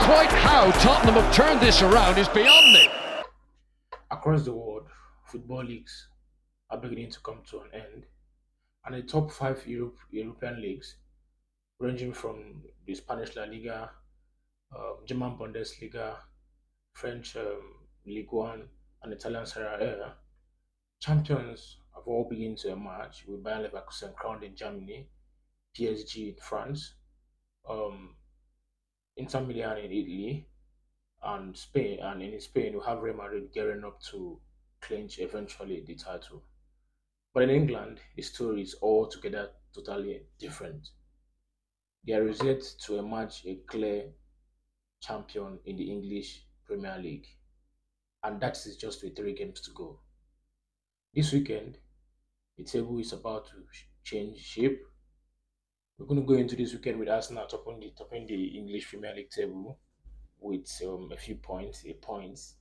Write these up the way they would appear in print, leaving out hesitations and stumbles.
Quite how Tottenham have turned this around is beyond me. Across the world, football leagues are beginning to come to an end, and the top five European leagues, ranging from the Spanish La Liga, German Bundesliga, French Ligue 1, and Italian Serie A, champions have all begun to emerge, with Bayer Leverkusen crowned in Germany, PSG in France, um, Inter Milan in Italy, and Spain. And in Spain, we have Real Madrid gearing up to clinch eventually the title. But in England, the story is altogether totally different. There is yet to emerge a clear champion in the English Premier League, and that is just with 3 games to go. This weekend, the table is about to change shape. We're going to go into this weekend with Arsenal topping the English Premier League table with a few points, 8 points.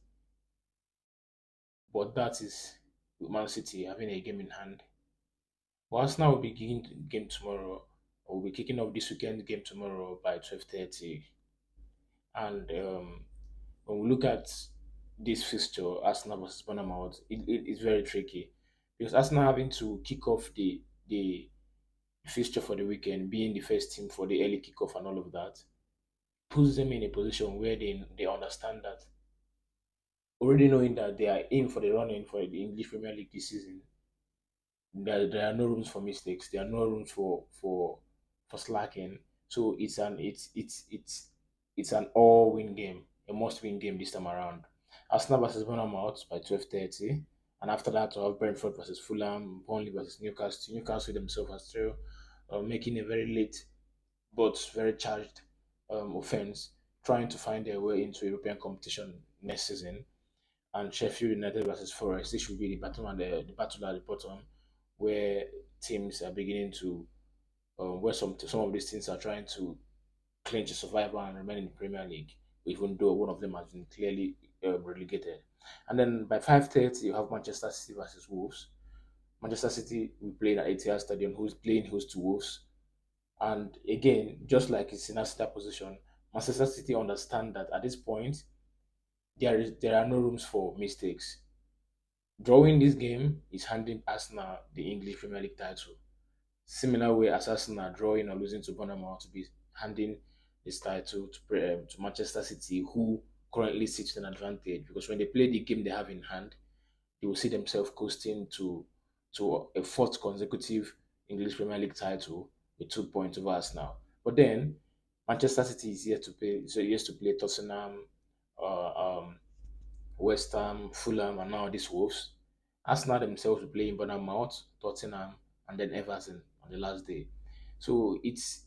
But that is with Man City having a game in hand. Well, Arsenal will begin the game tomorrow. We'll be kicking off this weekend game tomorrow by 12:30. And when we look at this fixture, Arsenal versus Bournemouth, it's very tricky because Arsenal having to kick off the fixture for the weekend, being the first team for the early kickoff and all of that, puts them in a position where they understand that, already knowing that they are in for the running for the English Premier League this season. There are no rooms for mistakes. There are no rooms for slacking. So it's an all-win game, a must-win game this time around. Arsenal versus Bournemouth by 12:30, and after that we have Brentford versus Fulham, Burnley versus Newcastle. Newcastle themselves are still making a very late but very charged offense, trying to find their way into European competition next season. And Sheffield United versus Forest. This should be the battle and the battle at the bottom, where teams are beginning to where some of these teams are trying to clinch a survival and remain in the Premier League, even though one of them has been clearly relegated. And then by 5:30, you have Manchester City versus Wolves. Manchester City will play at Etihad Stadium, who's playing host to Wolves. And again, just like it's in a similar position, Manchester City understand that at this point there are no rooms for mistakes. Drawing this game is handing Arsenal the English Premier League title. Similar way as Arsenal drawing or losing to Bournemouth to be handing this title to Manchester City, who currently sits with an advantage because when they play the game they have in hand, they will see themselves coasting to a fourth consecutive English Premier League title with 2 points over Arsenal. But then Manchester City is here to play, so yes to play Tottenham, West Ham, Fulham, and now this Wolves. Arsenal themselves will play in Bournemouth, Tottenham, and then Everton on the last day. So it's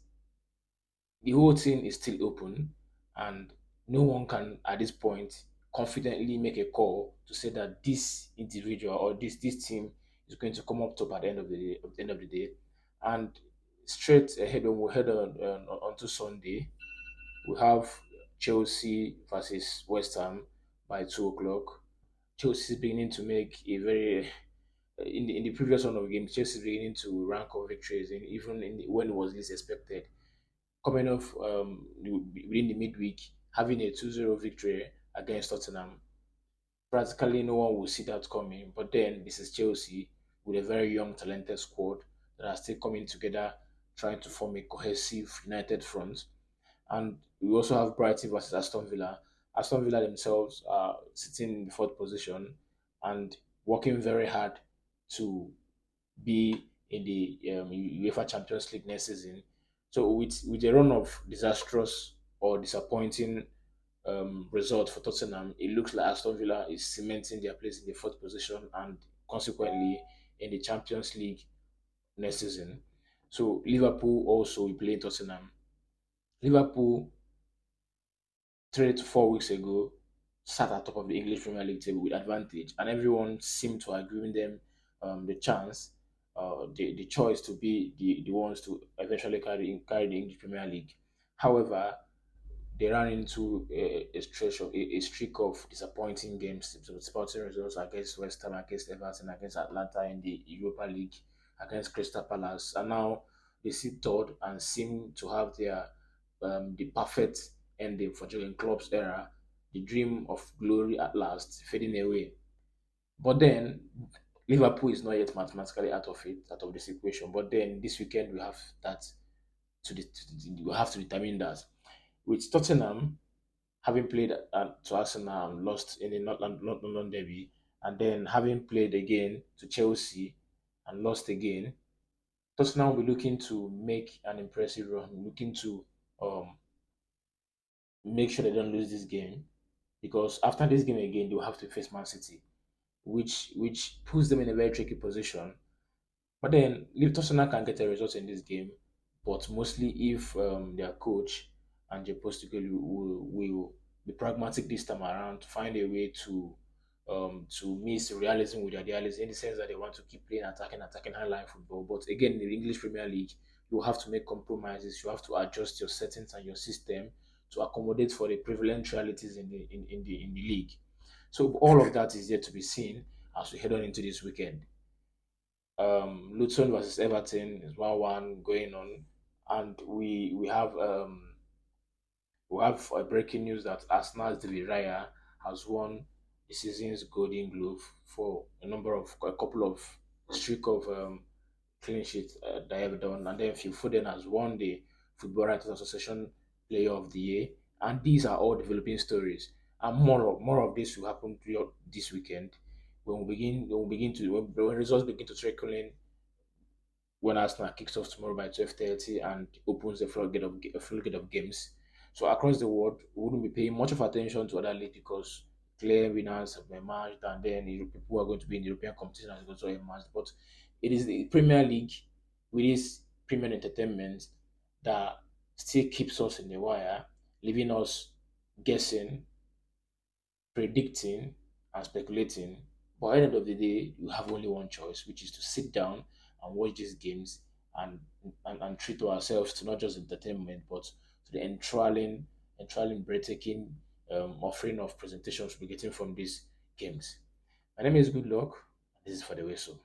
the whole thing is still open, and no one can at this point confidently make a call to say that this individual or this team is going to come up top at the end of the day. At the end of the day, and straight ahead when we head onto Sunday, we have Chelsea versus West Ham by 2 o'clock. Chelsea is beginning to make a very in the previous round of games. Chelsea is beginning to rank up victories, and even when it was least expected. Coming off within the midweek, having a 2-0 victory against Tottenham, practically no one will see that coming. But then this is Chelsea with a very young, talented squad that are still coming together, trying to form a cohesive, united front. And we also have Brighton versus Aston Villa. Aston Villa themselves are sitting in the fourth position and working very hard to be in the UEFA Champions League next season. So with a run of disastrous or disappointing result for Tottenham, it looks like Aston Villa is cementing their place in the fourth position and consequently in the Champions League next season. So Liverpool also will play Tottenham. Liverpool 3 to 4 weeks ago sat at top of the English Premier League table with advantage, and everyone seemed to have given them the chance, the choice to be the ones to eventually carry the English Premier League. However, they ran into a streak of disappointing games, disappointing results against West Ham, against Everton, against Atlanta in the Europa League, against Crystal Palace, and now they sit third and seem to have their the perfect ending for Jurgen Klopp's era, the dream of glory at last fading away. But then Liverpool is not yet mathematically out of it, out of this equation. But then this weekend we have that we have to determine that. With Tottenham having played to Arsenal and lost in the London derby, and then having played again to Chelsea and lost again, Tottenham will be looking to make an impressive run, looking to um, make sure they don't lose this game because after this game again, they'll have to face Man City, which puts them in a very tricky position. But then, if Tottenham can get a result in this game, but mostly if their coach and Postecoglou will be pragmatic this time around, find a way to mix realism with idealism in the sense that they want to keep playing attacking highline football. But again, in the English Premier League, you have to make compromises. You have to adjust your settings and your system to accommodate for the prevalent realities in the league. So all of that is yet to be seen as we head on into this weekend. Luton versus Everton is 1-1 going on, and we have breaking news that Arsenal's David Raya has won the season's Golden Glove for a couple of streak of clean sheets they have done, and then Phil Foden has won the Football Writers Association Player of the Year, and these are all developing stories, and more of this will happen throughout this weekend when results begin to trickle in when Arsenal kicks off tomorrow by 12:30 and opens a floodgate of games. So across the world, we wouldn't be paying much of attention to other leagues because clear winners have been emerged, and then people who are going to be in the European competition has also emerged. But it is the Premier League with its premium entertainment that still keeps us in the wire, leaving us guessing, predicting, and speculating. But at the end of the day, you have only one choice, which is to sit down and watch these games and treat ourselves to not just entertainment, but to the enthralling, breathtaking offering of presentations we're getting from these games. My name is Good Luck. This is for the whistle.